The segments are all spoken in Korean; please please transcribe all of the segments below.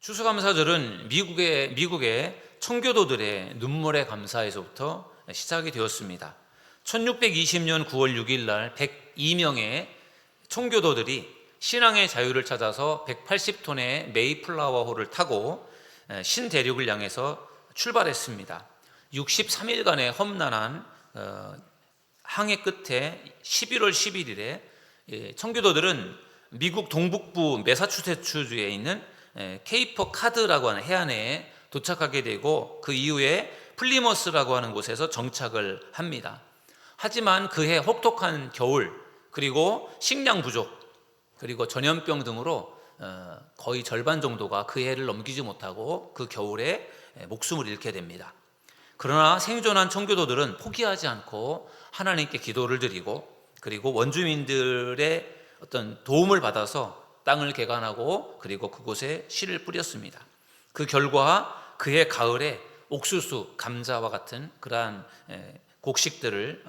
추수감사절은 미국의 청교도들의 눈물의 감사에서부터 시작이 되었습니다. 1620년 9월 6일 날 102명의 청교도들이 신앙의 자유를 찾아서 180톤의 메이플라워호를 타고 신대륙을 향해서 출발했습니다. 63일간의 험난한 항해 끝에 11월 11일에 청교도들은 미국 동북부 매사추세츠주에 있는 케이퍼 카드라고 하는 해안에 도착하게 되고, 그 이후에 플리머스라고 하는 곳에서 정착을 합니다. 하지만 그해 혹독한 겨울, 그리고 식량 부족, 그리고 전염병 등으로 거의 절반 정도가 그 해를 넘기지 못하고 그 겨울에 목숨을 잃게 됩니다. 그러나 생존한 청교도들은 포기하지 않고 하나님께 기도를 드리고, 그리고 원주민들의 어떤 도움을 받아서 땅을 개간하고 그리고 그곳에 씨를 뿌렸습니다. 그 결과 그해 가을에 옥수수, 감자와 같은 그러한 곡식들을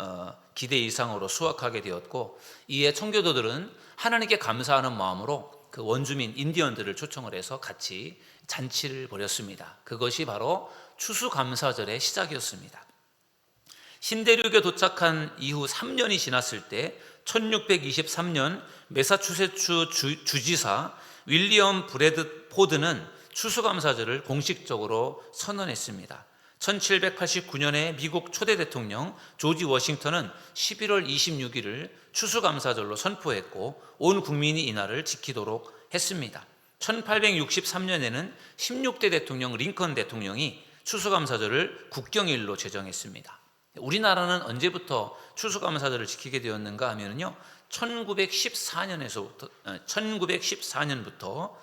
기대 이상으로 수확하게 되었고, 이에 청교도들은 하나님께 감사하는 마음으로 그 원주민 인디언들을 초청을 해서 같이 잔치를 벌였습니다. 그것이 바로 추수감사절의 시작이었습니다. 신대륙에 도착한 이후 3년이 지났을 때 1623년 매사추세츠 주지사 윌리엄 브래드포드는 추수감사절을 공식적으로 선언했습니다. 1789년에 미국 초대 대통령 조지 워싱턴은 11월 26일을 추수감사절로 선포했고 온 국민이 이날을 지키도록 했습니다. 1863년에는 16대 대통령 링컨 대통령이 추수감사절을 국경일로 제정했습니다. 우리나라는 언제부터 추수감사절을 지키게 되었는가 하면요, 1914년부터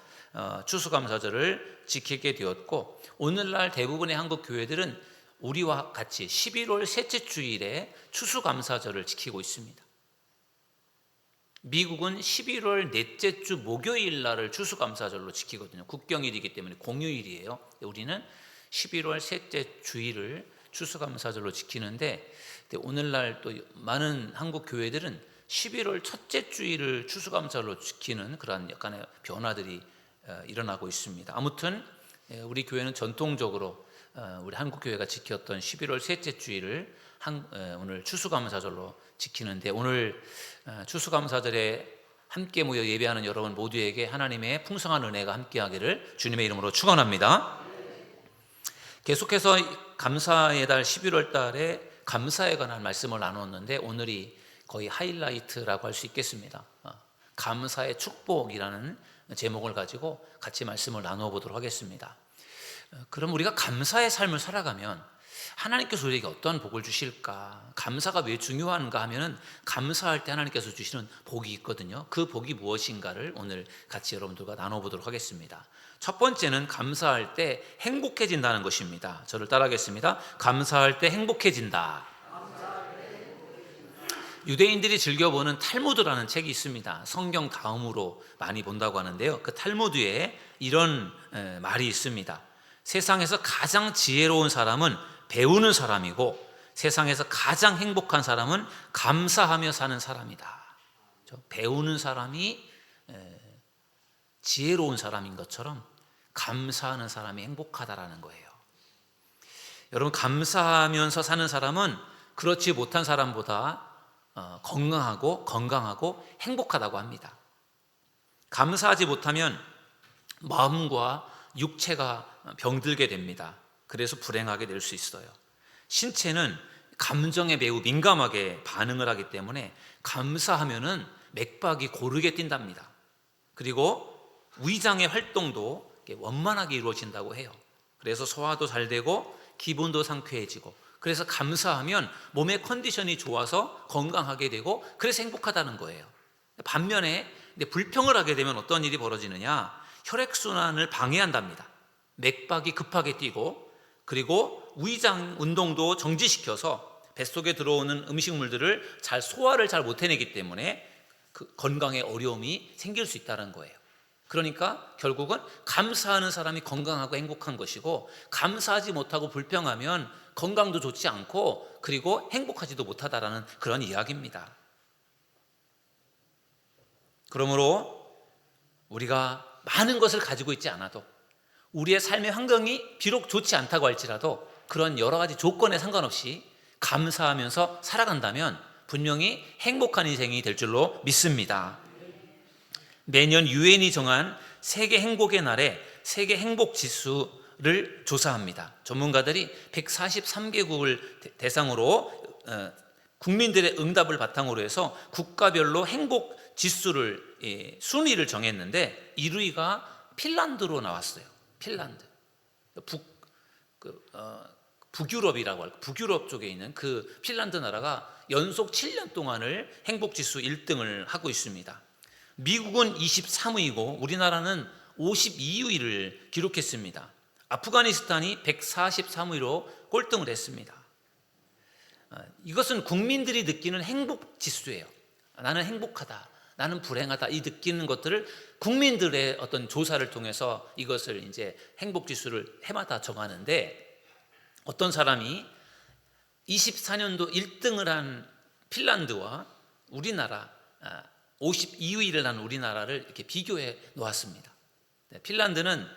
추수감사절을 지키게 되었고, 오늘날 대부분의 한국 교회들은 우리와 같이 11월 셋째 주일에 추수감사절을 지키고 있습니다. 미국은 11월 넷째 주 목요일 날을 추수감사절로 지키거든요. 국경일이기 때문에 공휴일이에요. 우리는 11월 셋째 주일을 추수감사절로 지키는데, 오늘날 또 많은 한국 교회들은 11월 첫째 주일을 추수감사절로 지키는 그런 약간의 변화들이 일어나고 있습니다. 아무튼 우리 교회는 전통적으로 우리 한국 교회가 지켰던 11월 셋째 주일을 오늘 추수감사절로 지키는데, 오늘 추수감사절에 함께 모여 예배하는 여러분 모두에게 하나님의 풍성한 은혜가 함께하기를 주님의 이름으로 축원합니다. 계속해서 감사의 달 11월 달에 감사에 관한 말씀을 나눴는데, 오늘이 거의 하이라이트라고 할 수 있겠습니다. 감사의 축복이라는 제목을 가지고 같이 말씀을 나누어 보도록 하겠습니다. 그럼 우리가 감사의 삶을 살아가면 하나님께서 우리에게 어떤 복을 주실까? 감사가 왜 중요한가 하면은 감사할 때 하나님께서 주시는 복이 있거든요. 그 복이 무엇인가를 오늘 같이 여러분들과 나눠보도록 하겠습니다. 첫 번째는 감사할 때 행복해진다는 것입니다. 저를 따라하겠습니다. 감사할 때 행복해진다. 유대인들이 즐겨보는 탈무드라는 책이 있습니다. 성경 다음으로 많이 본다고 하는데요, 그 탈무드에 이런 말이 있습니다. 세상에서 가장 지혜로운 사람은 배우는 사람이고, 세상에서 가장 행복한 사람은 감사하며 사는 사람이다. 배우는 사람이 지혜로운 사람인 것처럼 감사하는 사람이 행복하다라는 거예요. 여러분, 감사하면서 사는 사람은 그렇지 못한 사람보다 건강하고 행복하다고 합니다. 감사하지 못하면 마음과 육체가 병들게 됩니다. 그래서 불행하게 될 수 있어요. 신체는 감정에 매우 민감하게 반응을 하기 때문에 감사하면은 맥박이 고르게 뛴답니다. 그리고 위장의 활동도 원만하게 이루어진다고 해요. 그래서 소화도 잘 되고 기분도 상쾌해지고, 그래서 감사하면 몸의 컨디션이 좋아서 건강하게 되고, 그래서 행복하다는 거예요. 반면에 불평을 하게 되면 어떤 일이 벌어지느냐, 혈액순환을 방해한답니다. 맥박이 급하게 뛰고, 그리고 위장 운동도 정지시켜서 뱃속에 들어오는 음식물들을 소화를 잘 못해내기 때문에 그 건강에 어려움이 생길 수 있다는 거예요. 그러니까 결국은 감사하는 사람이 건강하고 행복한 것이고, 감사하지 못하고 불평하면 건강도 좋지 않고 그리고 행복하지도 못하다라는 그런 이야기입니다. 그러므로 우리가 많은 것을 가지고 있지 않아도, 우리의 삶의 환경이 비록 좋지 않다고 할지라도 그런 여러 가지 조건에 상관없이 감사하면서 살아간다면 분명히 행복한 인생이 될 줄로 믿습니다. 매년 유엔이 정한 세계 행복의 날에 세계 행복 지수를 조사합니다. 전문가들이 143개국을 대상으로 국민들의 응답을 바탕으로 해서 국가별로 행복 지수를 순위를 정했는데 1위가 핀란드로 나왔어요. 핀란드. 북유럽이라고 할까? 북유럽 쪽에 있는 그 핀란드 나라가 연속 7년 동안을 행복지수 1등을 하고 있습니다. 미국은 23위이고 우리나라는 52위를 기록했습니다. 아프가니스탄이 143위로 꼴등을 했습니다. 이것은 국민들이 느끼는 행복지수예요. 나는 행복하다, 나는 불행하다, 이 느끼는 것들을 국민들의 어떤 조사를 통해서 이것을 이제 행복지수를 해마다 정하는데, 어떤 사람이 24년도 1등을 한 핀란드와 우리나라 52위를 한 우리나라를 이렇게 비교해 놓았습니다. 핀란드는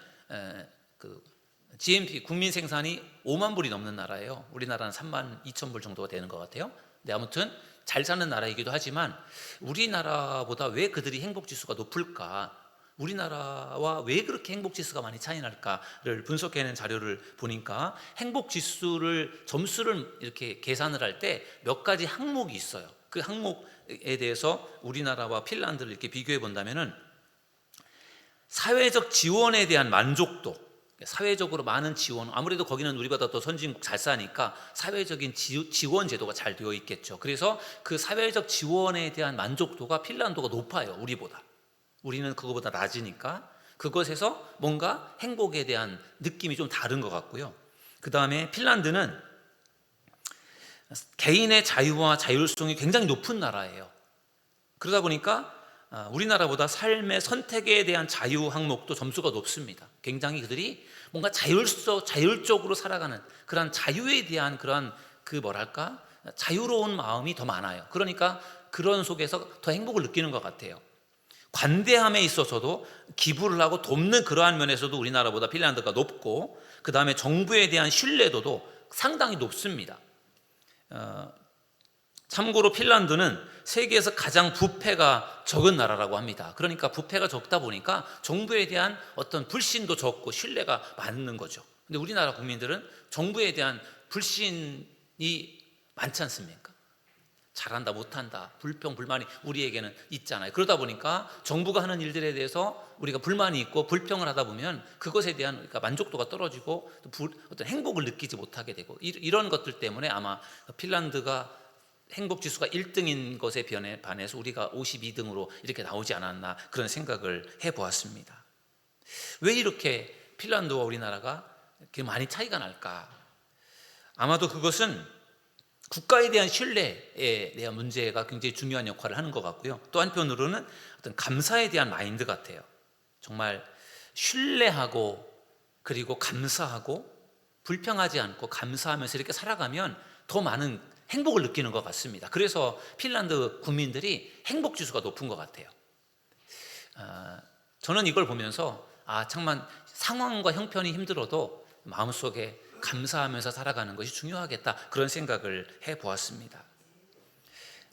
그 GNP 국민 생산이 5만 불이 넘는 나라예요. 우리나라는 3만 2천 불 정도가 되는 것 같아요. 근데 아무튼 잘 사는 나라이기도 하지만 우리나라보다 왜 그들이 행복지수가 높을까? 우리나라와 왜 그렇게 행복지수가 많이 차이 날까를 분석해낸 자료를 보니까 행복지수를 점수를 이렇게 계산을 할 때 몇 가지 항목이 있어요. 그 항목에 대해서 우리나라와 핀란드를 이렇게 비교해 본다면은 사회적 지원에 대한 만족도, 사회적으로 많은 지원, 아무래도 거기는 우리보다 더 선진국 잘 사니까 사회적인 지원 제도가 잘 되어 있겠죠. 그래서 그 사회적 지원에 대한 만족도가 핀란드가 높아요, 우리보다. 우리는 그거보다 낮으니까 그것에서 뭔가 행복에 대한 느낌이 좀 다른 것 같고요. 그 다음에 핀란드는 개인의 자유와 자율성이 굉장히 높은 나라예요. 그러다 보니까 우리나라보다 삶의 선택에 대한 자유 항목도 점수가 높습니다. 굉장히 그들이 뭔가 자율적으로 살아가는 그런 자유에 대한 그런 자유로운 마음이 더 많아요. 그러니까 그런 속에서 더 행복을 느끼는 것 같아요. 관대함에 있어서도 기부를 하고 돕는 그러한 면에서도 우리나라보다 핀란드가 높고, 그 다음에 정부에 대한 신뢰도도 상당히 높습니다. 참고로 핀란드는 세계에서 가장 부패가 적은 나라라고 합니다. 그러니까 부패가 적다 보니까 정부에 대한 어떤 불신도 적고 신뢰가 많은 거죠. 근데 우리나라 국민들은 정부에 대한 불신이 많지 않습니까? 잘한다 못한다 불평 불만이 우리에게는 있잖아요. 그러다 보니까 정부가 하는 일들에 대해서 우리가 불만이 있고 불평을 하다 보면 그것에 대한 그러니까 만족도가 떨어지고 어떤 행복을 느끼지 못하게 되고, 이런 것들 때문에 아마 핀란드가 행복지수가 1등인 것에 반해서 우리가 52등으로 이렇게 나오지 않았나 그런 생각을 해보았습니다. 왜 이렇게 핀란드와 우리나라가 이렇게 많이 차이가 날까? 아마도 그것은 국가에 대한 신뢰에 대한 문제가 굉장히 중요한 역할을 하는 것 같고요. 또 한편으로는 어떤 감사에 대한 마인드 같아요. 정말 신뢰하고 그리고 감사하고 불평하지 않고 감사하면서 이렇게 살아가면 더 많은 행복을 느끼는 것 같습니다. 그래서 핀란드 국민들이 행복지수가 높은 것 같아요. 저는 이걸 보면서 정말 상황과 형편이 힘들어도 마음속에 감사하면서 살아가는 것이 중요하겠다, 그런 생각을 해보았습니다.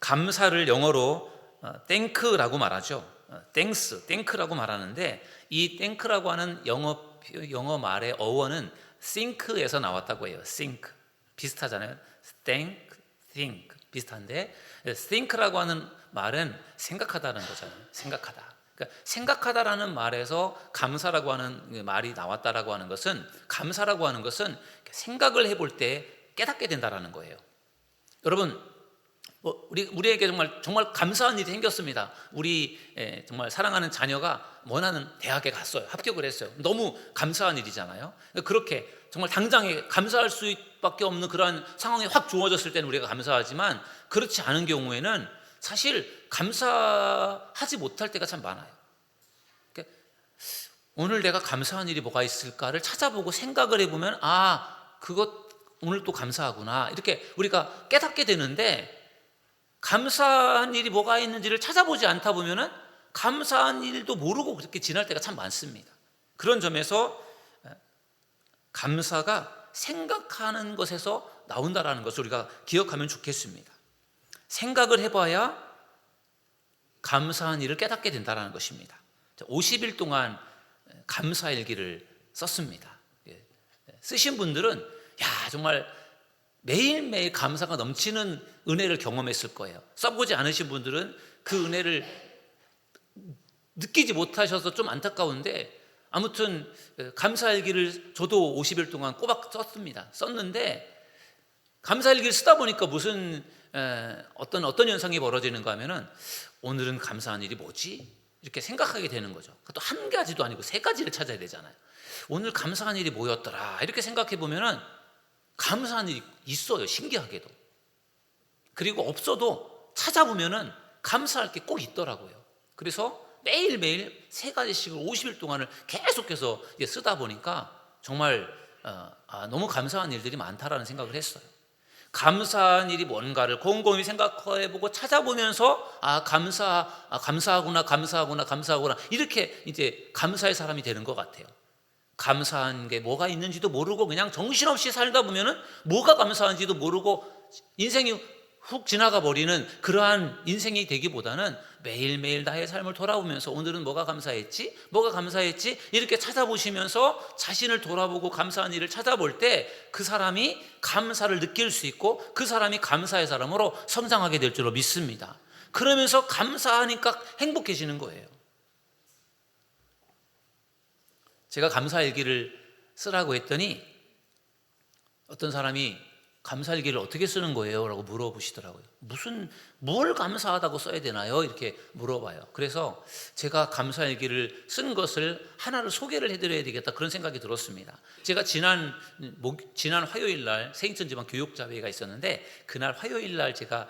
감사를 영어로 땡크라고 말하죠. 땡크라고 말하는데, 이 땡크라고 하는 영어 말의 어원은 think에서 나왔다고 해요. think 비슷하잖아요. think 비슷한데, think라고 하는 말은 생각하다는 거잖아요. 그러니까 생각하다라는 말에서 감사라고 하는 말이 나왔다라고 하는 것은, 감사라고 하는 것은 생각을 해볼 때 깨닫게 된다라는 거예요. 여러분, 우리에게 정말 감사한 일이 생겼습니다. 우리 정말 사랑하는 자녀가 원하는 대학에 갔어요. 합격을 했어요. 너무 감사한 일이잖아요. 그렇게 정말 당장에 감사할 수밖에 없는 그런 상황이 확 주어졌을 때는 우리가 감사하지만, 그렇지 않은 경우에는 사실 감사하지 못할 때가 참 많아요. 그러니까 오늘 내가 감사한 일이 뭐가 있을까를 찾아보고 생각을 해보면 그것 오늘 또 감사하구나, 이렇게 우리가 깨닫게 되는데, 감사한 일이 뭐가 있는지를 찾아보지 않다 보면은 감사한 일도 모르고 그렇게 지날 때가 참 많습니다. 그런 점에서 감사가 생각하는 것에서 나온다라는 것을 우리가 기억하면 좋겠습니다. 생각을 해봐야 감사한 일을 깨닫게 된다는 것입니다. 50일 동안 감사일기를 썼습니다. 쓰신 분들은 정말 매일매일 감사가 넘치는 은혜를 경험했을 거예요. 써보지 않으신 분들은 그 은혜를 느끼지 못하셔서 좀 안타까운데, 아무튼 감사일기를 저도 50일 동안 꼬박 썼는데, 감사일기를 쓰다 보니까 무슨 어떤 현상이 벌어지는가 하면은, 오늘은 감사한 일이 뭐지? 이렇게 생각하게 되는 거죠. 또 한 가지도 아니고 세 가지를 찾아야 되잖아요. 오늘 감사한 일이 뭐였더라 이렇게 생각해 보면은 감사한 일이 있어요, 신기하게도. 그리고 없어도 찾아보면은 감사할 게 꼭 있더라고요. 그래서 매일매일 세 가지씩을 50일 동안을 계속해서 쓰다 보니까 정말 너무 감사한 일들이 많다라는 생각을 했어요. 감사한 일이 뭔가를 곰곰이 생각해보고 찾아보면서 감사하구나 이렇게 이제 감사의 사람이 되는 것 같아요. 감사한 게 뭐가 있는지도 모르고 그냥 정신없이 살다 보면은 뭐가 감사한지도 모르고 인생이 훅 지나가 버리는 그러한 인생이 되기보다는 매일매일 나의 삶을 돌아보면서 오늘은 뭐가 감사했지 이렇게 찾아보시면서 자신을 돌아보고 감사한 일을 찾아볼 때 그 사람이 감사를 느낄 수 있고 그 사람이 감사의 사람으로 성장하게 될 줄로 믿습니다. 그러면서 감사하니까 행복해지는 거예요. 제가 감사일기를 쓰라고 했더니 어떤 사람이 감사일기를 어떻게 쓰는 거예요? 라고 물어보시더라고요. 뭘 감사하다고 써야 되나요? 이렇게 물어봐요. 그래서 제가 감사일기를 쓴 것을 하나를 소개를 해드려야 되겠다, 그런 생각이 들었습니다. 제가 지난 화요일 날 세인천지방 교육자회가 있었는데, 그날 화요일 날 제가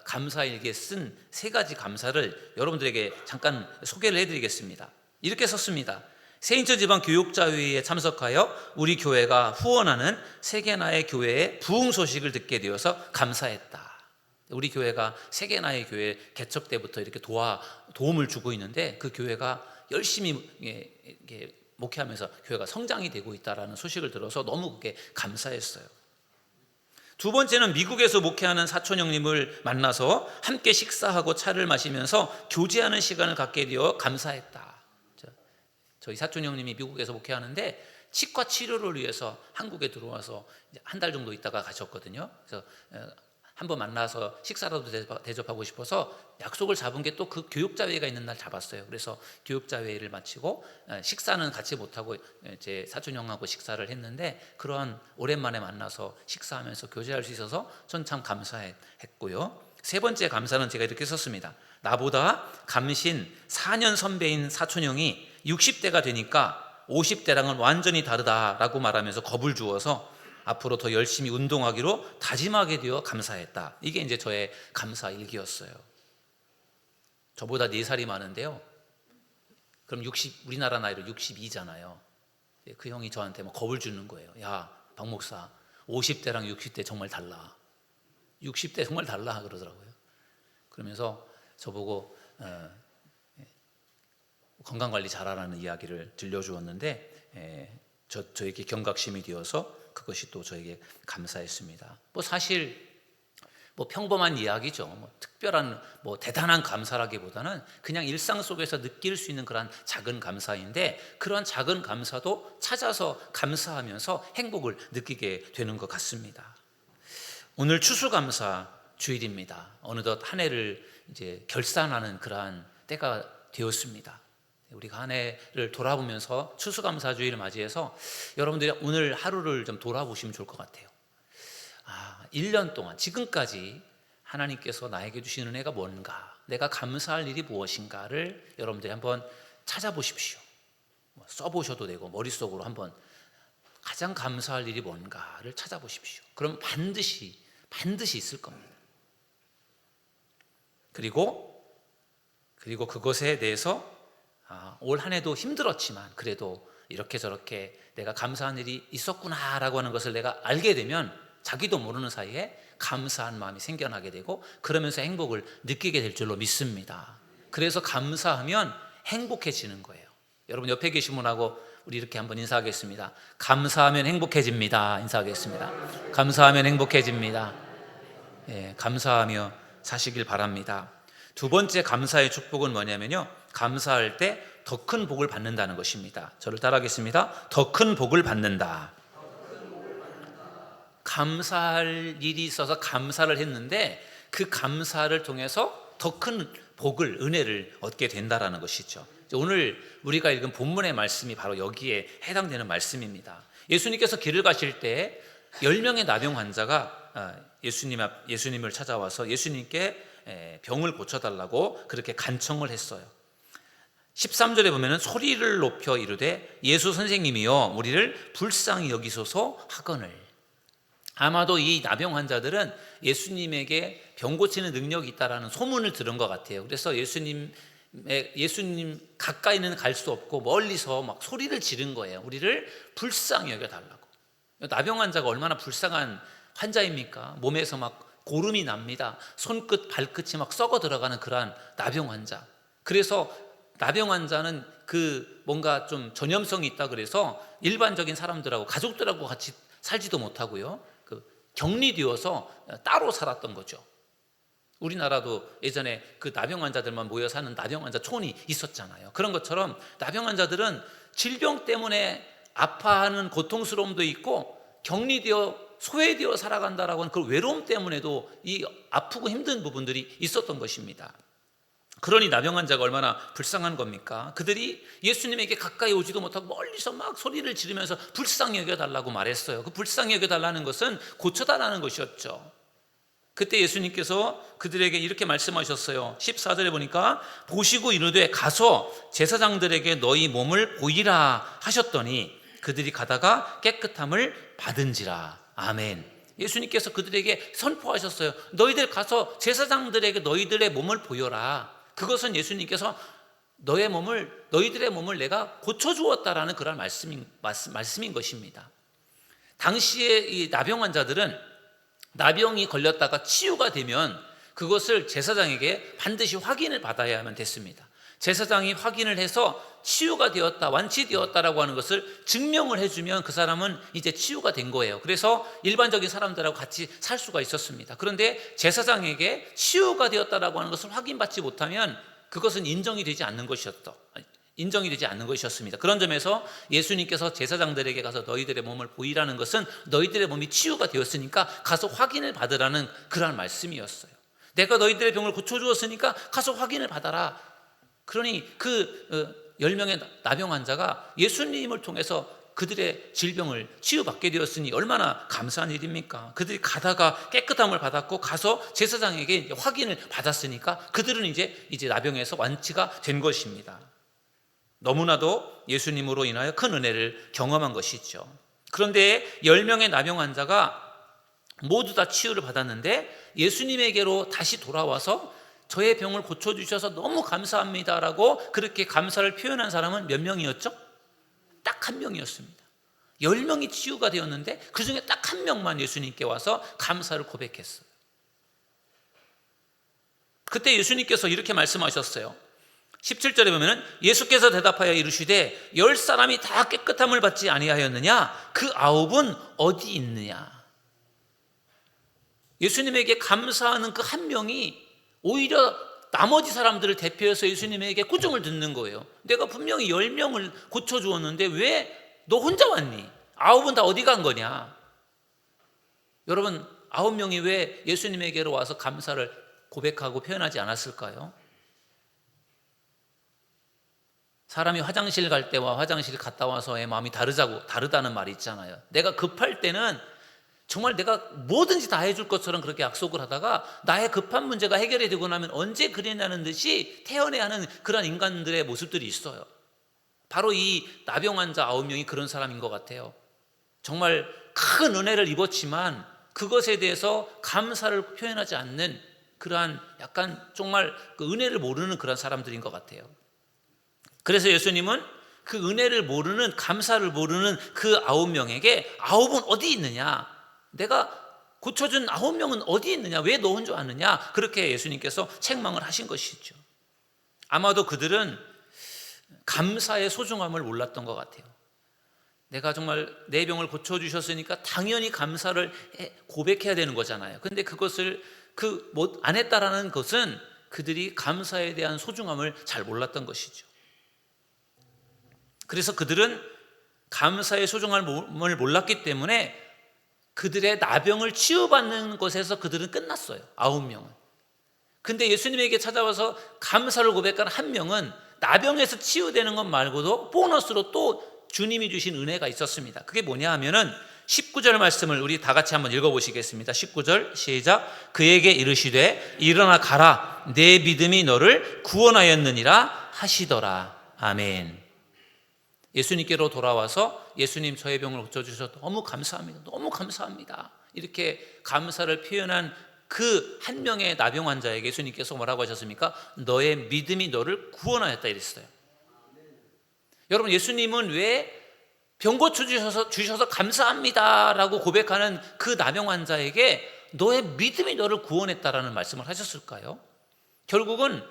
감사일기에 쓴 세 가지 감사를 여러분들에게 잠깐 소개를 해드리겠습니다. 이렇게 썼습니다. 세인천지방 교육자회에 참석하여 우리 교회가 후원하는 세계나의 교회의 부흥 소식을 듣게 되어서 감사했다. 우리 교회가 세계나의 교회 개척 때부터 이렇게 도움을 주고 있는데, 그 교회가 열심히 목회하면서 교회가 성장이 되고 있다는 소식을 들어서 너무 그게 감사했어요. 두 번째는 미국에서 목회하는 사촌 형님을 만나서 함께 식사하고 차를 마시면서 교제하는 시간을 갖게 되어 감사했다. 저희 사촌 형님이 미국에서 목회하는데 치과 치료를 위해서 한국에 들어와서 한 달 정도 있다가 가셨거든요. 그래서 한번 만나서 식사라도 대접하고 싶어서 약속을 잡은 게 또 그 교육자회가 있는 날 잡았어요. 그래서 교육자회를 마치고 식사는 같이 못하고 제 사촌 형하고 식사를 했는데, 그러한 오랜만에 만나서 식사하면서 교제할 수 있어서 전 참 감사했고요. 세 번째 감사는 제가 이렇게 썼습니다. 나보다 감신 4년 선배인 사촌 형이 60대가 되니까 50대랑은 완전히 다르다라고 말하면서 겁을 주어서 앞으로 더 열심히 운동하기로 다짐하게 되어 감사했다. 이게 이제 저의 감사 일기였어요. 저보다 4살이 많은데요. 그럼 우리나라 나이로 62잖아요. 그 형이 저한테 막 겁을 주는 거예요. 야, 박 목사, 50대랑 60대 정말 달라. 60대 정말 달라 그러더라고요. 그러면서 저보고 건강관리 잘하라는 이야기를 들려주었는데, 저에게 경각심이 되어서 그것이 또 저에게 감사했습니다. 사실 평범한 이야기죠. 특별한 대단한 감사라기보다는 그냥 일상 속에서 느낄 수 있는 그런 작은 감사인데, 그런 작은 감사도 찾아서 감사하면서 행복을 느끼게 되는 것 같습니다. 오늘 추수감사 주일입니다. 어느덧 한 해를 이제 결산하는 그러한 때가 되었습니다. 우리가 한 해를 돌아보면서 추수감사 주일을 맞이해서 여러분들이 오늘 하루를 좀 돌아보시면 좋을 것 같아요. 1년 동안 지금까지 하나님께서 나에게 주신 은혜가 뭔가, 내가 감사할 일이 무엇인가를 여러분들이 한번 찾아보십시오. 써보셔도 되고 머릿속으로 한번 가장 감사할 일이 뭔가를 찾아보십시오. 그럼 반드시 있을 겁니다. 그리고 그것에 대해서 올 한 해도 힘들었지만 그래도 이렇게 저렇게 내가 감사한 일이 있었구나라고 하는 것을 내가 알게 되면 자기도 모르는 사이에 감사한 마음이 생겨나게 되고, 그러면서 행복을 느끼게 될 줄로 믿습니다. 그래서 감사하면 행복해지는 거예요. 여러분 옆에 계신 분하고 우리 이렇게 한번 인사하겠습니다. 감사하면 행복해집니다. 인사하겠습니다. 감사하면 행복해집니다. 예, 감사하며 사시길 바랍니다. 두 번째 감사의 축복은 뭐냐면요, 감사할 때 더 큰 복을 받는다는 것입니다. 저를 따라하겠습니다. 더 큰 복을 받는다. 감사할 일이 있어서 감사를 했는데 그 감사를 통해서 더 큰 복을, 은혜를 얻게 된다라는 것이죠. 오늘 우리가 읽은 본문의 말씀이 바로 여기에 해당되는 말씀입니다. 예수님께서 길을 가실 때 10명의 나병 환자가 예수님을 찾아와서 예수님께 병을 고쳐달라고 그렇게 간청을 했어요. 13절에 보면 소리를 높여 이르되 예수 선생님이여 우리를 불쌍히 여기소서 하거늘. 아마도 이 나병 환자들은 예수님에게 병 고치는 능력이 있다라는 소문을 들은 것 같아요. 그래서 예수님 가까이는 갈 수 없고 멀리서 막 소리를 지른 거예요. 우리를 불쌍히 여겨달라고. 나병 환자가 얼마나 불쌍한 환자입니까? 몸에서 막 고름이 납니다. 손끝 발끝이 막 썩어 들어가는 그러한 나병 환자. 그래서 나병 환자는 그 뭔가 좀 전염성이 있다 그래서 일반적인 사람들하고 가족들하고 같이 살지도 못하고요, 격리되어서 따로 살았던 거죠. 우리나라도 예전에 그 나병 환자들만 모여 사는 나병 환자 촌이 있었잖아요. 그런 것처럼 나병 환자들은 질병 때문에 아파하는 고통스러움도 있고 격리되어 소외되어 살아간다라고 하는 그 외로움 때문에도 이 아프고 힘든 부분들이 있었던 것입니다. 그러니 나병 환자가 얼마나 불쌍한 겁니까? 그들이 예수님에게 가까이 오지도 못하고 멀리서 막 소리를 지르면서 불쌍히 여겨달라고 말했어요. 그 불쌍히 여겨달라는 것은 고쳐달라는 것이었죠. 그때 예수님께서 그들에게 이렇게 말씀하셨어요. 14절에 보니까 보시고 이르되 가서 제사장들에게 너희 몸을 보이라 하셨더니 그들이 가다가 깨끗함을 받은지라. 아멘. 예수님께서 그들에게 선포하셨어요. 너희들 가서 제사장들에게 너희들의 몸을 보여라. 그것은 예수님께서 너희들의 몸을 내가 고쳐주었다라는 그런 말씀인 것입니다. 당시에 이 나병 환자들은 나병이 걸렸다가 치유가 되면 그것을 제사장에게 반드시 확인을 받아야만 됐습니다. 제사장이 확인을 해서 치유가 되었다, 완치되었다라고 하는 것을 증명을 해주면 그 사람은 이제 치유가 된 거예요. 그래서 일반적인 사람들하고 같이 살 수가 있었습니다. 그런데 제사장에게 치유가 되었다라고 하는 것을 확인받지 못하면 그것은 인정이 되지 않는 것이었습니다. 그런 점에서 예수님께서 제사장들에게 가서 너희들의 몸을 보이라는 것은 너희들의 몸이 치유가 되었으니까 가서 확인을 받으라는 그러한 말씀이었어요. 내가 너희들의 병을 고쳐주었으니까 가서 확인을 받아라. 그러니 그 10명의 나병 환자가 예수님을 통해서 그들의 질병을 치유받게 되었으니 얼마나 감사한 일입니까? 그들이 가다가 깨끗함을 받았고 가서 제사장에게 확인을 받았으니까 그들은 이제 나병에서 완치가 된 것입니다. 너무나도 예수님으로 인하여 큰 은혜를 경험한 것이죠. 그런데 10명의 나병 환자가 모두 다 치유를 받았는데 예수님에게로 다시 돌아와서 저의 병을 고쳐주셔서 너무 감사합니다라고 그렇게 감사를 표현한 사람은 몇 명이었죠? 딱 한 명이었습니다. 10명이 치유가 되었는데 그 중에 딱 한 명만 예수님께 와서 감사를 고백했어요. 그때 예수님께서 이렇게 말씀하셨어요. 17절에 보면 예수께서 대답하여 이르시되 10사람이 다 깨끗함을 받지 아니하였느냐? 그 9은 어디 있느냐? 예수님에게 감사하는 그 한 명이 오히려 나머지 사람들을 대표해서 예수님에게 꾸중을 듣는 거예요. 내가 분명히 10명을 고쳐주었는데 왜 너 혼자 왔니? 9은 다 어디 간 거냐? 여러분 9명이 왜 예수님에게로 와서 감사를 고백하고 표현하지 않았을까요? 사람이 화장실 갈 때와 화장실 갔다 와서의 마음이 다르다는 말이 있잖아요. 내가 급할 때는 정말 내가 뭐든지 다 해줄 것처럼 그렇게 약속을 하다가 나의 급한 문제가 해결이 되고 나면 언제 그랬냐는 듯이 태연해하는 그런 인간들의 모습들이 있어요. 바로 이 나병 환자 9명이 그런 사람인 것 같아요. 정말 큰 은혜를 입었지만 그것에 대해서 감사를 표현하지 않는 그러한 약간 정말 그 은혜를 모르는 그런 사람들인 것 같아요. 그래서 예수님은 그 은혜를 모르는, 감사를 모르는 그 9명에게 9은 어디 있느냐? 내가 고쳐준 9명은 어디 있느냐? 왜 너 혼자 왔느냐? 그렇게 예수님께서 책망을 하신 것이죠. 아마도 그들은 감사의 소중함을 몰랐던 것 같아요. 내가 정말 내 병을 고쳐주셨으니까 당연히 감사를 고백해야 되는 거잖아요. 근데 그것을 안 했다라는 것은 그들이 감사에 대한 소중함을 잘 몰랐던 것이죠. 그래서 그들은 감사의 소중함을 몰랐기 때문에 그들의 나병을 치유받는 것에서 그들은 끝났어요. 9명은. 근데 예수님에게 찾아와서 감사를 고백한 한 명은 나병에서 치유되는 것 말고도 보너스로 또 주님이 주신 은혜가 있었습니다. 그게 뭐냐 하면은 19절 말씀을 우리 다 같이 한번 읽어보시겠습니다. 19절 시작. 그에게 이르시되 일어나 가라, 내 믿음이 너를 구원하였느니라 하시더라. 아멘. 예수님께로 돌아와서 예수님 저의 병을 고쳐주셔서 너무 감사합니다. 너무 감사합니다. 이렇게 감사를 표현한 그 한 명의 나병 환자에게 예수님께서 뭐라고 하셨습니까? 너의 믿음이 너를 구원하였다 이랬어요. 여러분, 예수님은 왜 병 고쳐주셔서 감사합니다라고 고백하는 그 나병 환자에게 너의 믿음이 너를 구원했다라는 말씀을 하셨을까요? 결국은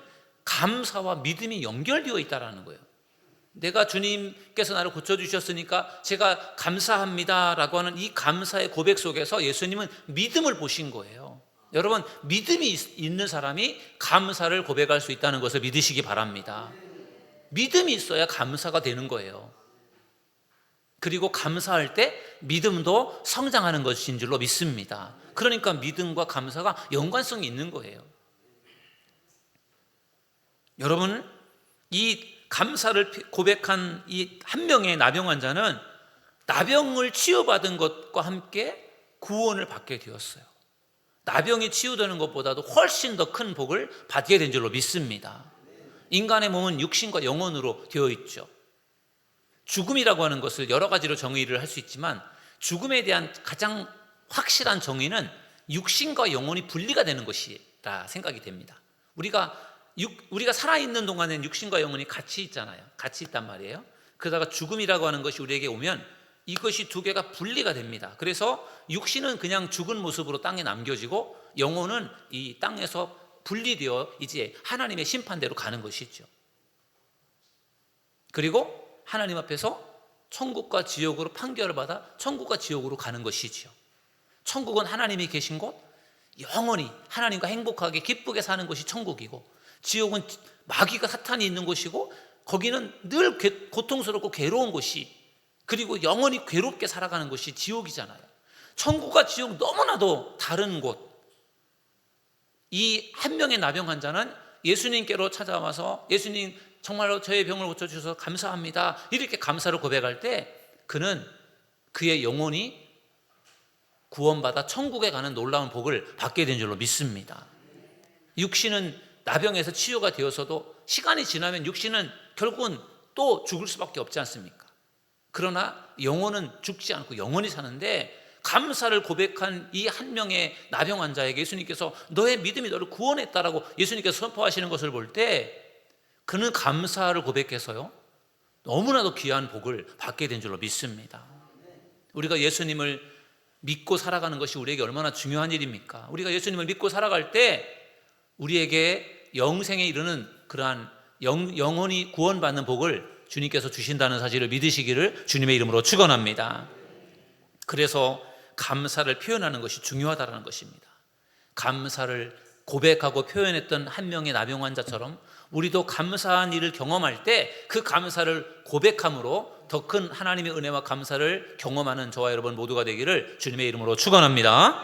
감사와 믿음이 연결되어 있다는 거예요. 내가 주님께서 나를 고쳐주셨으니까 제가 감사합니다라고 하는 이 감사의 고백 속에서 예수님은 믿음을 보신 거예요. 여러분, 믿음이 있는 사람이 감사를 고백할 수 있다는 것을 믿으시기 바랍니다. 믿음이 있어야 감사가 되는 거예요. 그리고 감사할 때 믿음도 성장하는 것인 줄로 믿습니다. 그러니까 믿음과 감사가 연관성이 있는 거예요. 여러분, 이 감사를 고백한 이 한 명의 나병 환자는 나병을 치유받은 것과 함께 구원을 받게 되었어요. 나병이 치유되는 것보다도 훨씬 더 큰 복을 받게 된 줄로 믿습니다. 인간의 몸은 육신과 영혼으로 되어 있죠. 죽음이라고 하는 것을 여러 가지로 정의를 할 수 있지만 죽음에 대한 가장 확실한 정의는 육신과 영혼이 분리가 되는 것이라 생각이 됩니다. 우리가 살아있는 동안에는 육신과 영혼이 같이 있잖아요. 같이 있단 말이에요. 그러다가 죽음이라고 하는 것이 우리에게 오면 이것이 두 개가 분리가 됩니다. 그래서 육신은 그냥 죽은 모습으로 땅에 남겨지고 영혼은 이 땅에서 분리되어 이제 하나님의 심판대로 가는 것이죠. 그리고 하나님 앞에서 천국과 지옥으로 판결을 받아 천국과 지옥으로 가는 것이죠. 천국은 하나님이 계신 곳, 영원히 하나님과 행복하게 기쁘게 사는 것이 천국이고, 지옥은 마귀가 사탄이 있는 곳이고 거기는 늘 고통스럽고 괴로운 곳이, 그리고 영원히 괴롭게 살아가는 것이 지옥이잖아요. 천국과 지옥 너무나도 다른 곳. 이 한 명의 나병 환자는 예수님께로 찾아와서 예수님 정말로 저의 병을 고쳐주셔서 감사합니다 이렇게 감사를 고백할 때 그는 그의 영혼이 구원받아 천국에 가는 놀라운 복을 받게 된 줄로 믿습니다. 육신은 나병에서 치유가 되어서도 시간이 지나면 육신은 결국은 또 죽을 수밖에 없지 않습니까? 그러나 영혼은 죽지 않고 영원히 사는데, 감사를 고백한 이 한 명의 나병 환자에게 예수님께서 너의 믿음이 너를 구원했다라고 예수님께서 선포하시는 것을 볼 때 그는 감사를 고백해서요 너무나도 귀한 복을 받게 된 줄로 믿습니다. 우리가 예수님을 믿고 살아가는 것이 우리에게 얼마나 중요한 일입니까? 우리가 예수님을 믿고 살아갈 때 우리에게 영생에 이르는 그러한 영혼이 구원받는 복을 주님께서 주신다는 사실을 믿으시기를 주님의 이름으로 축원합니다. 그래서 감사를 표현하는 것이 중요하다는 것입니다. 감사를 고백하고 표현했던 한 명의 나병 환자처럼 우리도 감사한 일을 경험할 때 그 감사를 고백함으로 더 큰 하나님의 은혜와 감사를 경험하는 저와 여러분 모두가 되기를 주님의 이름으로 축원합니다.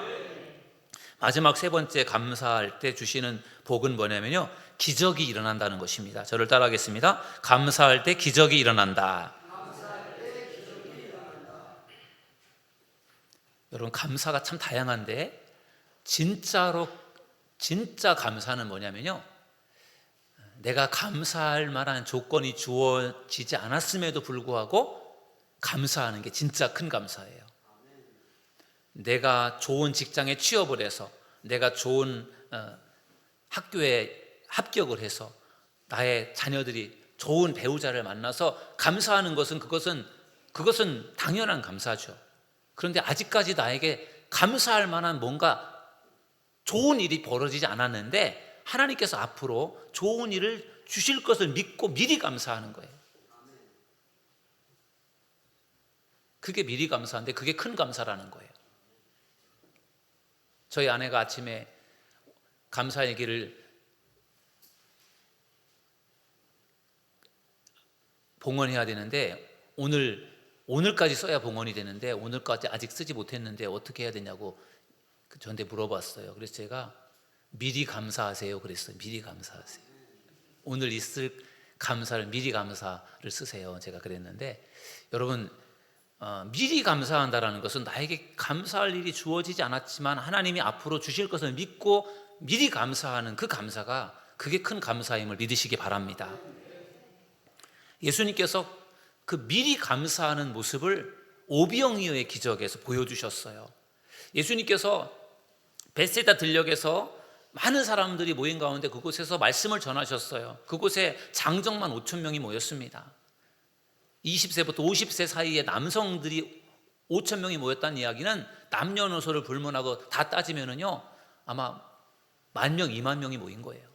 마지막 세 번째 감사할 때 주시는 복은 뭐냐면요, 기적이 일어난다는 것입니다. 저를 따라하겠습니다. 감사할 때 기적이 일어난다. 여러분, 감사가 참 다양한데 진짜 감사는 뭐냐면요, 내가 감사할 만한 조건이 주어지지 않았음에도 불구하고 감사하는 게 진짜 큰 감사예요. 내가 좋은 직장에 취업을 해서, 내가 좋은 학교에 합격을 해서, 나의 자녀들이 좋은 배우자를 만나서 감사하는 것은 그것은 당연한 감사죠. 그런데 아직까지 나에게 감사할 만한 뭔가 좋은 일이 벌어지지 않았는데 하나님께서 앞으로 좋은 일을 주실 것을 믿고 미리 감사하는 거예요. 그게 미리 감사인데 그게 큰 감사라는 거예요. 저희 아내가 아침에 감사 얘기를 봉헌해야 되는데 오늘까지 써야 봉헌이 되는데 오늘까지 아직 쓰지 못했는데 어떻게 해야 되냐고 저한테 물어봤어요. 그래서 제가 미리 감사하세요 그랬어요. 미리 감사하세요. 오늘 있을 감사를 미리 감사를 쓰세요. 제가 그랬는데 여러분, 미리 감사한다라는 것은 나에게 감사할 일이 주어지지 않았지만 하나님이 앞으로 주실 것을 믿고 미리 감사하는 그 감사가 그게 큰 감사임을 믿으시기 바랍니다. 예수님께서 그 미리 감사하는 모습을 오병이어의 기적에서 보여주셨어요. 예수님께서 베세다 들녘에서 많은 사람들이 모인 가운데 그곳에서 말씀을 전하셨어요. 그곳에 장정만 5천 명이 모였습니다. 20세부터 50세 사이의 남성들이 5천 명이 모였다는 이야기는 남녀노소를 불문하고 다 따지면은요 아마 10,000명, 20,000명이 모인 거예요.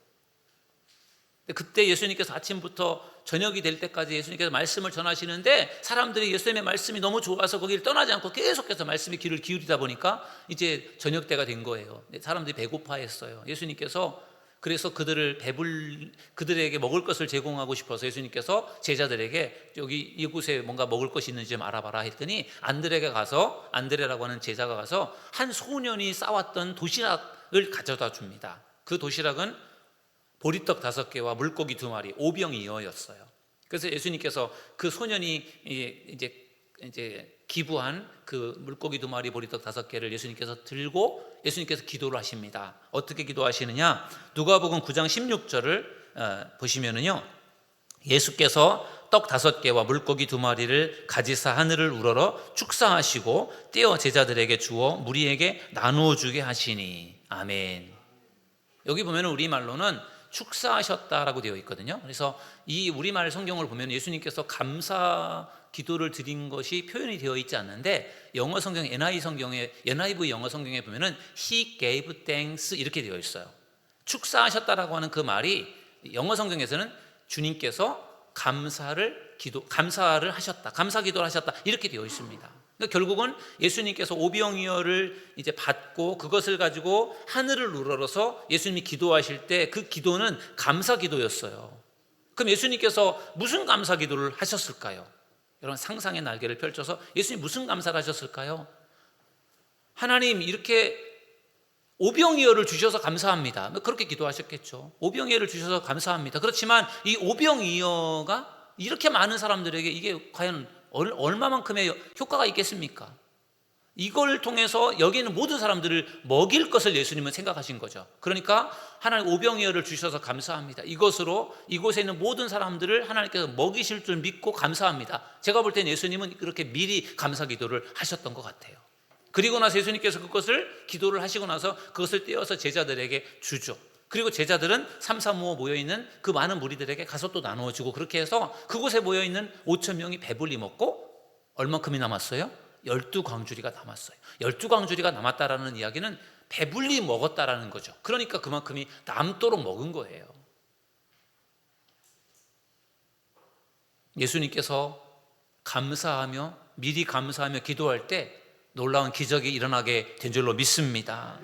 그때 예수님께서 아침부터 저녁이 될 때까지 예수님께서 말씀을 전하시는데 사람들이 예수님의 말씀이 너무 좋아서 거기를 떠나지 않고 계속해서 말씀에 귀를 기울이다 보니까 이제 저녁 때가 된 거예요. 사람들이 배고파했어요. 예수님께서 그래서 그들에게 먹을 것을 제공하고 싶어서 예수님께서 제자들에게 여기 이곳에 뭔가 먹을 것이 있는지 좀 알아봐라 했더니 안드레라고 하는 제자가 가서 한 소년이 싸왔던 도시락을 가져다 줍니다. 그 도시락은 보리떡 5개와 물고기 2마리, 오병이어였어요. 그래서 예수님께서 그 소년이 이제 기부한 그 물고기 2마리, 보리떡 5개를 예수님께서 들고 예수님께서 기도를 하십니다. 어떻게 기도하시느냐? 누가복음 9장 16절을 보시면은요, 예수께서 떡 5개와 물고기 2마리를 가지사 하늘을 우러러 축사하시고 떼어 제자들에게 주어 무리에게 나누어 주게 하시니. 아멘. 여기 보면 우리말로는 축사하셨다라고 되어 있거든요. 그래서 이 우리말 성경을 보면 예수님께서 감사 기도를 드린 것이 표현이 되어 있지 않는데 영어 성경 NIV 영어 성경에 보면은 He gave thanks 이렇게 되어 있어요. 축사하셨다라고 하는 그 말이 영어 성경에서는 주님께서 감사를 하셨다, 감사 기도를 하셨다 이렇게 되어 있습니다. 그러니까 결국은 예수님께서 오병이어를 이제 받고 그것을 가지고 하늘을 우러러서 예수님이 기도하실 때 그 기도는 감사 기도였어요. 그럼 예수님께서 무슨 감사 기도를 하셨을까요? 여러분 상상의 날개를 펼쳐서 예수님 무슨 감사를 하셨을까요? 하나님 이렇게 오병이어를 주셔서 감사합니다. 그렇게 기도하셨겠죠. 오병이어를 주셔서 감사합니다. 그렇지만 이 오병이어가 이렇게 많은 사람들에게 이게 과연 얼마만큼의 효과가 있겠습니까? 이걸 통해서 여기 있는 모든 사람들을 먹일 것을 예수님은 생각하신 거죠. 그러니까 하나님 오병이어를 주셔서 감사합니다. 이곳에 있는 모든 사람들을 하나님께서 먹이실 줄 믿고 감사합니다. 제가 볼 땐 예수님은 그렇게 미리 감사 기도를 하셨던 것 같아요. 그리고 나서 예수님께서 그것을 기도를 하시고 나서 그것을 떼어서 제자들에게 주죠. 그리고 제자들은 3, 4, 5 모여있는 그 많은 무리들에게 가서 또 나누어주고 그렇게 해서 그곳에 모여있는 5천 명이 배불리 먹고 얼만큼이 남았어요? 12광주리가 남았어요. 12광주리가 남았다라는 이야기는 배불리 먹었다라는 거죠. 그러니까 그만큼이 남도록 먹은 거예요. 예수님께서 미리 감사하며 기도할 때 놀라운 기적이 일어나게 된 줄로 믿습니다.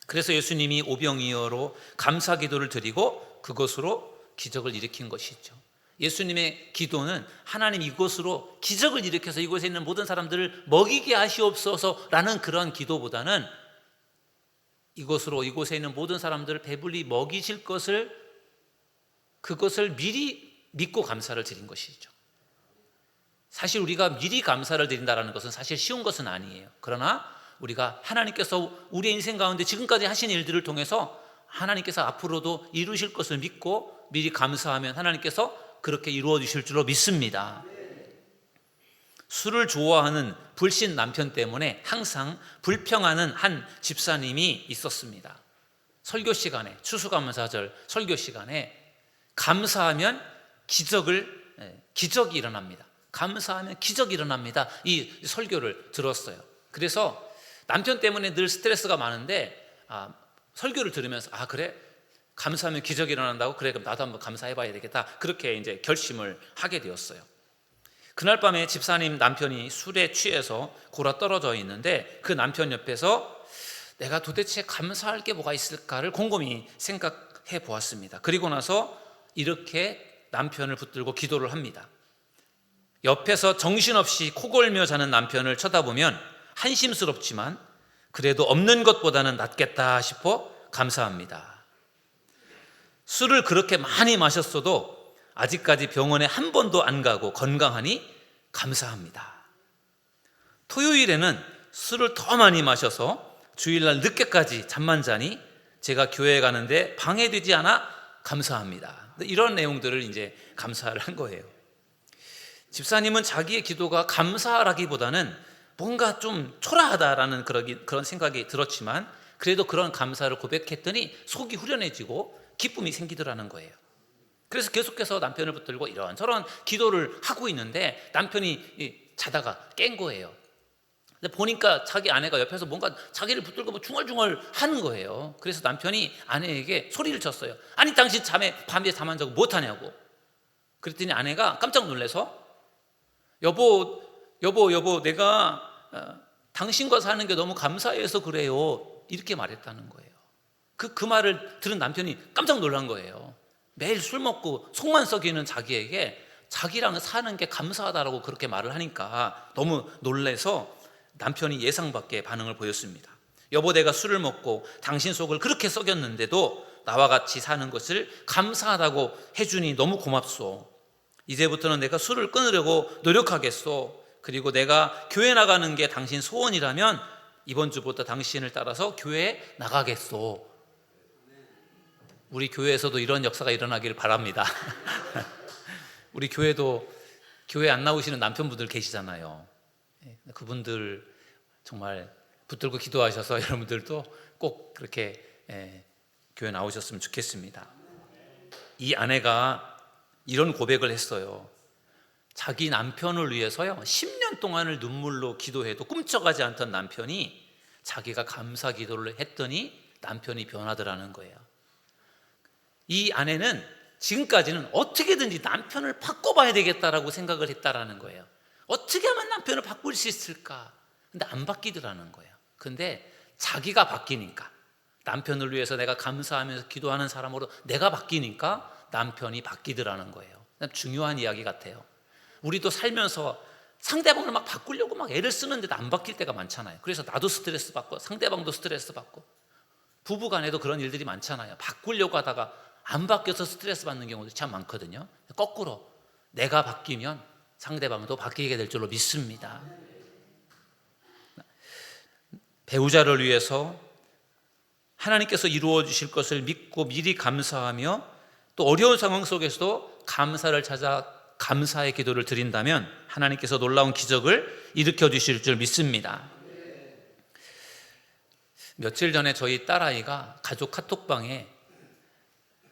그래서 예수님이 오병이어로 감사 기도를 드리고 그것으로 기적을 일으킨 것이죠. 예수님의 기도는 하나님 이곳으로 기적을 일으켜서 이곳에 있는 모든 사람들을 먹이게 하시옵소서라는 그런 기도보다는 이곳에 있는 모든 사람들을 배불리 먹이실 그것을 미리 믿고 감사를 드린 것이죠. 사실 우리가 미리 감사를 드린다는 것은 사실 쉬운 것은 아니에요. 그러나 우리가 하나님께서 우리의 인생 가운데 지금까지 하신 일들을 통해서 하나님께서 앞으로도 이루실 것을 믿고 미리 감사하면 하나님께서 그렇게 이루어 주실 줄로 믿습니다. 술을 좋아하는 불신 남편 때문에 항상 불평하는 한 집사님이 있었습니다. 설교 시간에, 추수감사절 설교 시간에 감사하면 기적이 일어납니다. 감사하면 기적이 일어납니다. 이 설교를 들었어요. 그래서 남편 때문에 늘 스트레스가 많은데 설교를 들으면서 그래? 감사하면 기적이 일어난다고? 그래, 그럼 나도 한번 감사해봐야 되겠다. 그렇게 이제 결심을 하게 되었어요. 그날 밤에 집사님 남편이 술에 취해서 골아 떨어져 있는데 그 남편 옆에서 내가 도대체 감사할 게 뭐가 있을까를 곰곰이 생각해 보았습니다. 그리고 나서 이렇게 남편을 붙들고 기도를 합니다. 옆에서 정신없이 코골며 자는 남편을 쳐다보면 한심스럽지만 그래도 없는 것보다는 낫겠다 싶어 감사합니다. 술을 그렇게 많이 마셨어도 아직까지 병원에 한 번도 안 가고 건강하니 감사합니다. 토요일에는 술을 더 많이 마셔서 주일날 늦게까지 잠만 자니 제가 교회에 가는데 방해되지 않아 감사합니다. 이런 내용들을 이제 감사를 한 거예요. 집사님은 자기의 기도가 감사라기보다는 뭔가 좀 초라하다라는 그런 생각이 들었지만 그래도 그런 감사를 고백했더니 속이 후련해지고 기쁨이 생기더라는 거예요. 그래서 계속해서 남편을 붙들고 이런저런 기도를 하고 있는데 남편이 자다가 깬 거예요. 근데 보니까 자기 아내가 옆에서 뭔가 자기를 붙들고 뭐 중얼중얼 하는 거예요. 그래서 남편이 아내에게 소리를 쳤어요. 아니 당신 밤에 잠 안 자고 못하냐고. 그랬더니 아내가 깜짝 놀라서 여보 내가 당신과 사는 게 너무 감사해서 그래요 이렇게 말했다는 거예요. 그 말을 들은 남편이 깜짝 놀란 거예요. 매일 술 먹고 속만 썩이는 자기에게 자기랑 사는 게 감사하다라고 그렇게 말을 하니까 너무 놀라서 남편이 예상 밖의 반응을 보였습니다. 여보 내가 술을 먹고 당신 속을 그렇게 썩였는데도 나와 같이 사는 것을 감사하다고 해주니 너무 고맙소. 이제부터는 내가 술을 끊으려고 노력하겠소. 그리고 내가 교회 나가는 게 당신 소원이라면 이번 주부터 당신을 따라서 교회에 나가겠소. 우리 교회에서도 이런 역사가 일어나기를 바랍니다. 우리 교회도 교회 안 나오시는 남편분들 계시잖아요. 그분들 정말 붙들고 기도하셔서 여러분들도 꼭 그렇게 교회 나오셨으면 좋겠습니다. 이 아내가 이런 고백을 했어요. 자기 남편을 위해서요 10년 동안을 눈물로 기도해도 꿈쩍하지 않던 남편이 자기가 감사 기도를 했더니 남편이 변하더라는 거예요. 이 아내는 지금까지는 어떻게든지 남편을 바꿔봐야 되겠다라고 생각을 했다라는 거예요. 어떻게 하면 남편을 바꿀 수 있을까? 근데 안 바뀌더라는 거예요. 근데 자기가 바뀌니까, 남편을 위해서 내가 감사하면서 기도하는 사람으로 내가 바뀌니까 남편이 바뀌더라는 거예요. 중요한 이야기 같아요. 우리도 살면서 상대방을 막 바꾸려고 막 애를 쓰는데도 안 바뀔 때가 많잖아요. 그래서 나도 스트레스 받고 상대방도 스트레스 받고 부부 간에도 그런 일들이 많잖아요. 바꾸려고 하다가 안 바뀌어서 스트레스 받는 경우도 참 많거든요. 거꾸로 내가 바뀌면 상대방도 바뀌게 될 줄로 믿습니다. 배우자를 위해서 하나님께서 이루어 주실 것을 믿고 미리 감사하며 또 어려운 상황 속에서도 감사를 찾아 감사의 기도를 드린다면 하나님께서 놀라운 기적을 일으켜 주실 줄 믿습니다. 며칠 전에 저희 딸아이가 가족 카톡방에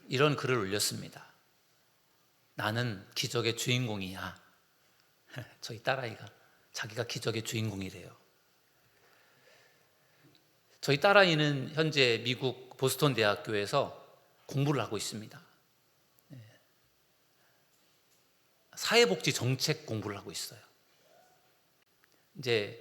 이런 글을 올렸습니다. 나는 기적의 주인공이야. 저희 딸아이가 자기가 기적의 주인공이래요. 저희 딸아이는 현재 미국 보스턴 대학교에서 공부를 하고 있습니다. 사회복지 정책 공부를 하고 있어요. 이제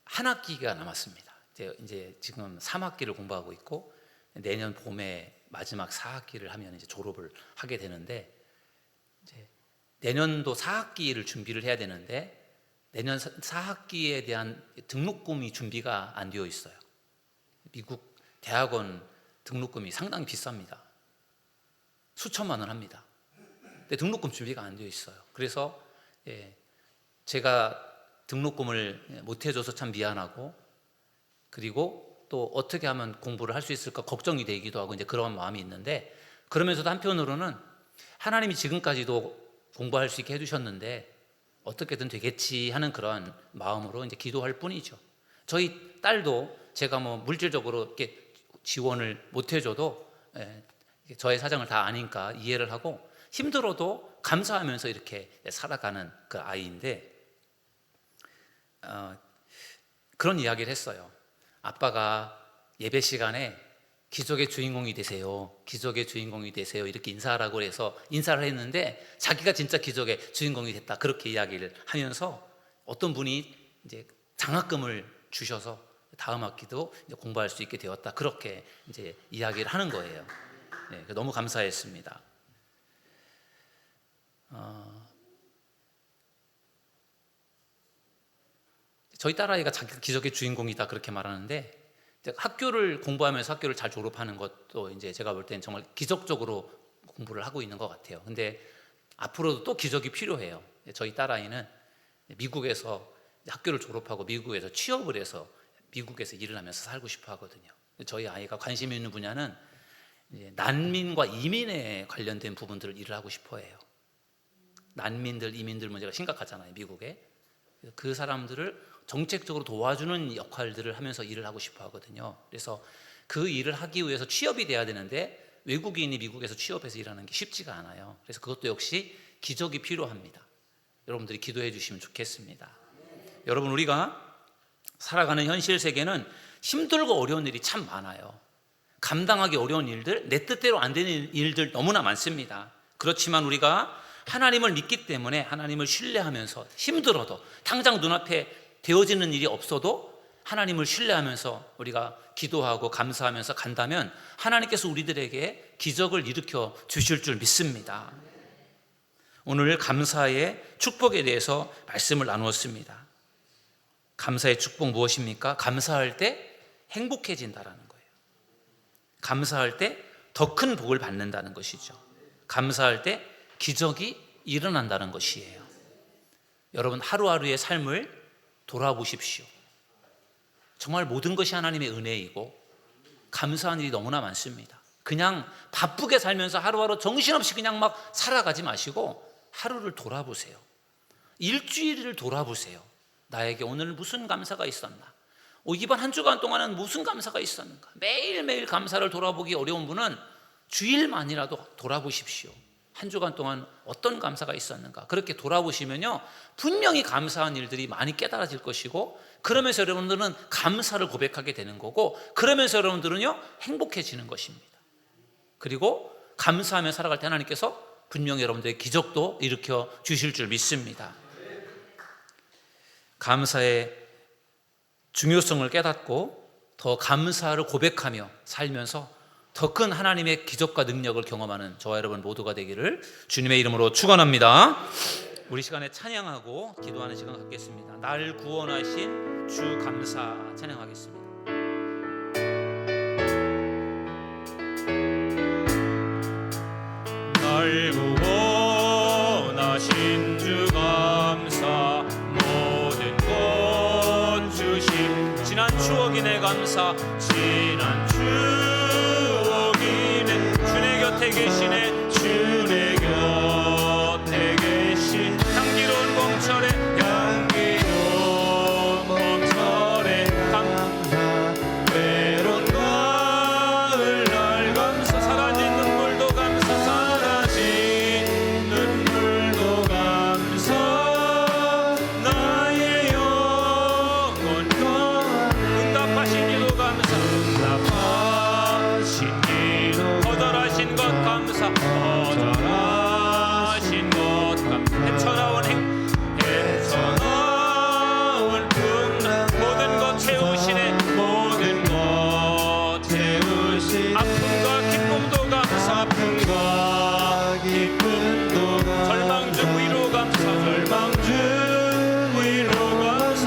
한 학기가 남았습니다. 이제 지금 3학기를 공부하고 있고 내년 봄에 마지막 4학기를 하면 이제 졸업을 하게 되는데 이제 내년도 4학기를 준비를 해야 되는데 내년 4학기에 대한 등록금이 준비가 안 되어 있어요. 미국 대학원 등록금이 상당히 비쌉니다. 수천만 원 합니다. 근데 등록금 준비가 안 되어 있어요. 그래서 제가 등록금을 못 해줘서 참 미안하고 그리고 또 어떻게 하면 공부를 할 수 있을까 걱정이 되기도 하고 이제 그런 마음이 있는데 그러면서도 한편으로는 하나님이 지금까지도 공부할 수 있게 해주셨는데 어떻게든 되겠지 하는 그런 마음으로 이제 기도할 뿐이죠. 저희 딸도 제가 뭐 물질적으로 이렇게 지원을 못 해줘도 저의 사정을 다 아니까 이해를 하고 힘들어도 감사하면서 이렇게 살아가는 그 아이인데 그런 이야기를 했어요. 아빠가 예배 시간에 기적의 주인공이 되세요. 기적의 주인공이 되세요. 이렇게 인사하라고 해서 인사를 했는데 자기가 진짜 기적의 주인공이 됐다. 그렇게 이야기를 하면서 어떤 분이 이제 장학금을 주셔서 다음 학기도 이제 공부할 수 있게 되었다. 그렇게 이제 이야기를 하는 거예요. 네, 너무 감사했습니다. 저희 딸아이가 자기가 기적의 주인공이다 그렇게 말하는데, 학교를 공부하면서 학교를 잘 졸업하는 것도 이제 제가 볼 때는 정말 기적적으로 공부를 하고 있는 것 같아요. 근데 앞으로도 또 기적이 필요해요. 저희 딸아이는 미국에서 학교를 졸업하고 미국에서 취업을 해서 미국에서 일을 하면서 살고 싶어 하거든요. 저희 아이가 관심 있는 분야는 이제 난민과 이민에 관련된 부분들을 일을 하고 싶어 해요. 난민들, 이민들 문제가 심각하잖아요, 미국에. 그 사람들을 정책적으로 도와주는 역할들을 하면서 일을 하고 싶어 하거든요. 그래서 그 일을 하기 위해서 취업이 돼야 되는데 외국인이 미국에서 취업해서 일하는 게 쉽지가 않아요. 그래서 그것도 역시 기적이 필요합니다. 여러분들이 기도해 주시면 좋겠습니다. 여러분, 우리가 살아가는 현실 세계는 힘들고 어려운 일이 참 많아요. 감당하기 어려운 일들, 내 뜻대로 안 되는 일들 너무나 많습니다. 그렇지만 우리가 하나님을 믿기 때문에 하나님을 신뢰하면서 힘들어도 당장 눈앞에 되어지는 일이 없어도 하나님을 신뢰하면서 우리가 기도하고 감사하면서 간다면 하나님께서 우리들에게 기적을 일으켜 주실 줄 믿습니다. 오늘 감사의 축복에 대해서 말씀을 나누었습니다. 감사의 축복 무엇입니까? 감사할 때 행복해진다라는 거예요. 감사할 때 더 큰 복을 받는다는 것이죠. 감사할 때 기적이 일어난다는 것이에요. 여러분, 하루하루의 삶을 돌아보십시오. 정말 모든 것이 하나님의 은혜이고 감사한 일이 너무나 많습니다. 그냥 바쁘게 살면서 하루하루 정신없이 그냥 막 살아가지 마시고 하루를 돌아보세요. 일주일을 돌아보세요. 나에게 오늘 무슨 감사가 있었나? 이번 한 주간 동안은 무슨 감사가 있었는가? 매일매일 감사를 돌아보기 어려운 분은 주일만이라도 돌아보십시오. 한 주간 동안 어떤 감사가 있었는가? 그렇게 돌아보시면요, 분명히 감사한 일들이 많이 깨달아질 것이고, 그러면서 여러분들은 감사를 고백하게 되는 거고, 그러면서 여러분들은요 행복해지는 것입니다. 그리고 감사하며 살아갈 때 하나님께서 분명히 여러분들의 기적도 일으켜 주실 줄 믿습니다. 감사의 중요성을 깨닫고 더 감사를 고백하며 살면서 더 큰 하나님의 기적과 능력을 경험하는 저와 여러분 모두가 되기를 주님의 이름으로 축원합니다. 우리 시간에 찬양하고 기도하는 시간 갖겠습니다. 날 구원하신 주 감사 찬양하겠습니다. 날 구원하신 주 감사, 모든 것 주신 지난 추억이 내 감사, 지난 추억이 내 주내 곁에 계시네, 주내 곁에 계신 향기로운 공철에, 향기로운 공철에 감사, 외로운 가을 날 감사, 사라진 눈물도 감사, 사라진 눈물도 감사, 나의 영혼 응답하신 기도 감사, 응답하신 기도, 거절하신 것 감사, 거절하신 것 감사, 헤쳐나온 헤쳐나온 풍랑, 모든 것 채우시네, 모든 것 채우시네, 아픔과 기쁨도 감사, 아픔과 기쁨도 감사, 절망 중 위로 감사, 절망 중 위로 감사,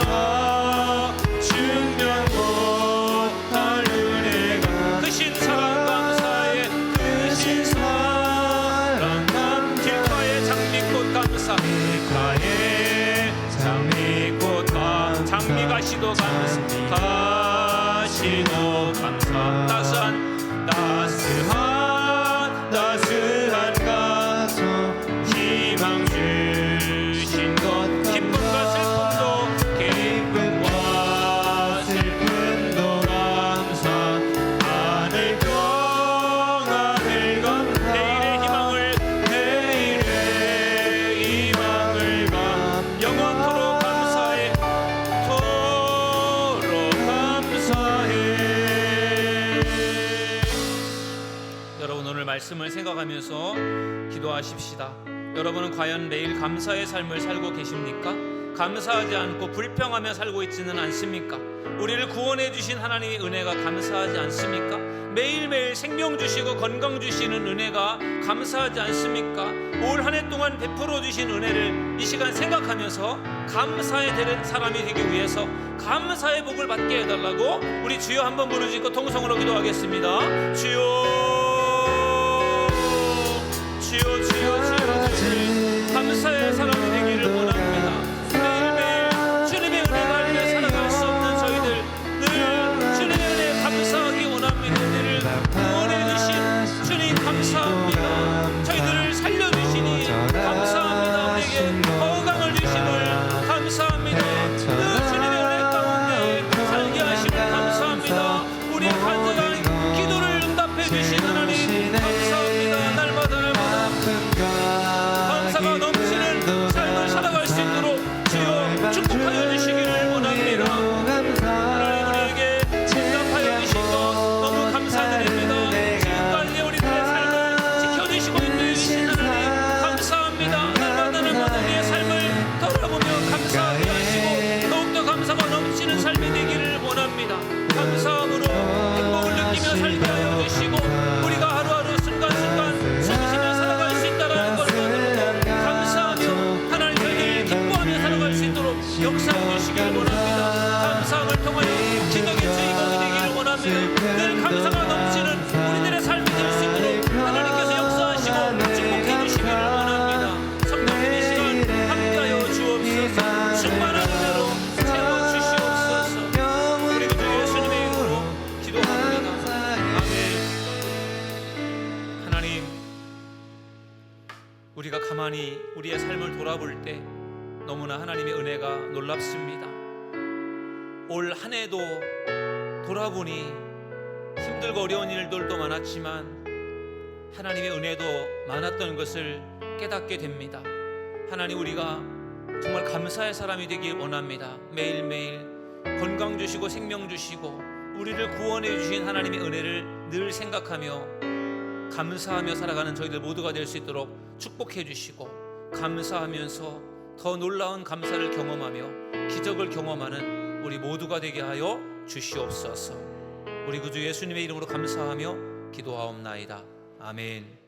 증명 못할 은혜가, 크신 사랑 감사해, 크신 사랑 감, 길가의 장미꽃 감사, 길가의 장미꽃 감사, 장미가시도 감사, 가시도 감사, 따스한 가서 희망 주신 것, 기쁨과 슬픔도 감사, 하늘 평안을 감사, 내일의 희망을 영원토록 감사해, 토록 감사해. 말씀을 생각하면서 기도하십시다. 여러분은 과연 매일 감사의 삶을 살고 계십니까? 감사하지 않고 불평하며 살고 있지는 않습니까? 우리를 구원해 주신 하나님의 은혜가 감사하지 않습니까? 매일매일 생명 주시고 건강 주시는 은혜가 감사하지 않습니까? 올 한 해 동안 베풀어 주신 은혜를 이 시간 생각하면서 감사에 되는 사람이 되기 위해서 감사의 복을 받게 해달라고 우리 주여 한번 부르짖고 통성으로 기도하겠습니다. 주여, 주여, 주여, 주여, 주여. 감사의 사람이 되기를 원합니다. 매일매일 주님의 은혜가 알며 살아갈 수 없는 저희들 늘 주님의 은혜에 감사하기 원합니다. 우리를 구원해 주신 주님 감사합니다. 저희들을 살려주시니 감사합니다. 우리에게 건강을 주심을 감사합니다. 늘 주님의 은혜 가운데 살게 하심을 감사합니다. 우리의 간절한 기도를 응답해 주신 하나님 감사합니다. 날마다 감사가 넘치는 삶을 살아갈 수 있도록 주여 축복하여 주시기를 원합니다. 하나님 우리에게 응답하여 주신 것 너무 감사드립니다. 지금까지 우리들의 삶을 지켜주시고 인도해주신 하나님 감사합니다. 날마다 우리의 삶을 돌아보며 감사하게 하시고 더욱더 감사가 넘치는 삶이 되기를 원합니다. 감사함으로 행복을 느끼며 살게 하여 주시고 우리가 하루하루 순간순간 숨쉬며 살아갈 수 있다는 것만으로 감사하며 하나님 저희를 기뻐하며 살아갈 수 있도록 역사해 주시기를 원합니다. 감사함을 통하여 기적의 주인공이 되기를 원합니다. 늘 감사가 넘치는 우리들의 삶이 될 수 있도록 하나님께서 역사하시고 축복해 주시기를 원합니다. 성령님 이 시간 함께하여 주옵소서. 충만한 은혜로 채워주시옵소서. 우리 주 예수님의 이름으로 기도합니다. 아멘. 하나님, 우리가 가만히 우리의 삶을 돌아볼 때 너무나 하나님의 은혜가 놀랍습니다. 올 한 해도 돌아보니 힘들고 어려운 일들도 많았지만 하나님의 은혜도 많았던 것을 깨닫게 됩니다. 하나님, 우리가 정말 감사의 사람이 되길 원합니다. 매일매일 건강 주시고 생명 주시고 우리를 구원해 주신 하나님의 은혜를 늘 생각하며 감사하며 살아가는 저희들 모두가 될 수 있도록 축복해 주시고 감사하면서 더 놀라운 감사를 경험하며 기적을 경험하는 우리 모두가 되게 하여 주시옵소서. 우리 구주 예수님의 이름으로 감사하며 기도하옵나이다. 아멘.